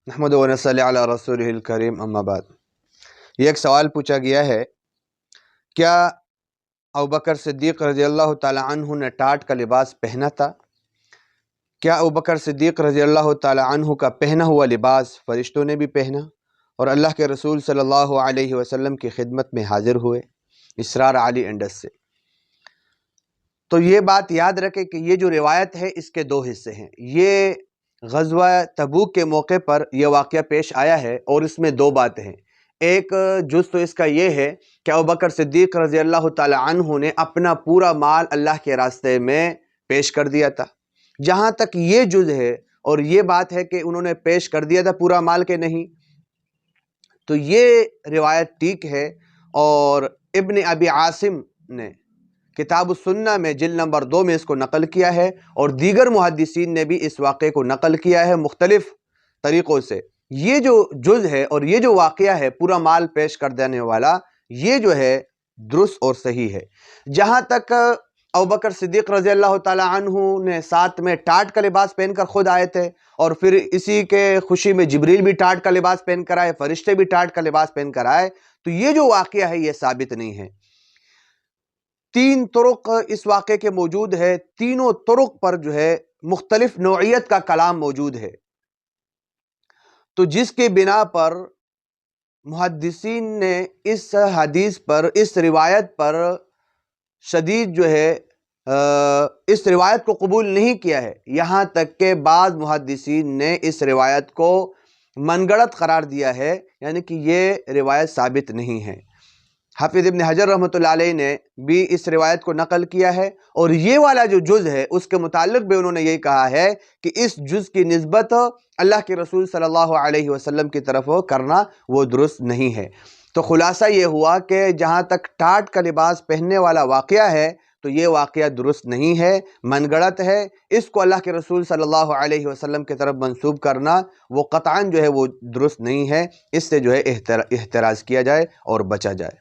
नहमदु व नसल्ली अला रसूलिहिल करीम अम्मा बाद। ये एक सवाल पूछा गया है, क्या अबू बकर सिद्दीक़ रज़ियल्लाहु ताला अन्हु ने टाट का लिबास पहना था? क्या अबू बकर सिद्दीक़ रज़ियल्लाहु ताला अन्हु का पहना हुआ लिबास फरिश्तों ने भी पहना और अल्लाह के रसूल सल्लल्लाहु अलैहि वसल्लम की खिदमत में हाजिर हुए? इसरार अली इंडस से। तो ये बात याद रखें कि ये जो रिवायत है इसके दो हिस्से हैं। ये ग़ज़वा तबूक के मौके पर यह वाक़या पेश आया है और इसमें दो बातें हैं। एक जुज़ तो इसका ये है कि अबू बकर सिद्दीक़ रज़ियल्लाहु ताला अन्हु ने अपना पूरा माल अल्लाह के रास्ते में पेश कर दिया था। जहाँ तक ये जुज़ है और ये बात है कि उन्होंने पेश कर दिया था पूरा माल के नहीं, तो ये रिवायत ठीक है। और इब्न अबी आसिम ने किताब सुन्ना में जिल्द नंबर 2 में इसको नकल किया है और दीगर मुहद्दिसीन ने भी इस वाक़े को नकल किया है मुख्तलिफ तरीक़ों से। ये जो जुज़ है और ये जो वाक़या है पूरा माल पेश कर देने वाला, ये जो है दुरुस्त और सही है। जहाँ तक अबू बकर सिद्दीक़ रज़ियल्लाहु ताला अन्हु ने साथ में टाट का लिबास पहनकर खुद आए थे और फिर इसी के खुशी में जिब्रील भी टाट का लिबास पहनकर आए, फरिश्ते भी टाट का लिबास पहनकर आए, तो ये जो वाक़या है ये साबित नहीं है। 3 तुरुक इस वाक़े के मौजूद है, तीनों तुरुक पर जो है मुख्तलिफ नौइयत का कलाम मौजूद है। तो जिसके बिना पर मुहद्दिसीन ने इस हदीस पर, इस रिवायत पर शदीद जो है इस रिवायत को कबूल नहीं किया है। यहाँ तक के बाद मुहद्दिसीन ने इस रिवायत को मनगढ़ंत करार दिया है, यानी कि ये रिवायत साबित नहीं है। हाफिज़ इब्न हजर रहमतुल्लाह अलैह ने भी इस रिवायत को नकल किया है और ये वाला जो जुज़ है उसके मुताल्लिक़ भी उन्होंने यही कहा है कि इस जुज़ की निस्बत अल्लाह के रसूल सल्लल्लाहु अलैहि वसल्लम की तरफ करना वो दुरुस्त नहीं है। तो खुलासा ये हुआ कि जहाँ तक टाट का लिबास पहनने वाला वाक़या है तो ये वाक़या दुरुस्त नहीं है, मनगढ़ंत है। इसको अल्लाह के रसूल सल्लल्लाहु अलैहि वसल्लम की तरफ मंसूब करना वो क़तअन जो है वो दुरुस्त नहीं है। इससे जो है एहतराज़ किया जाए और बचा जाए।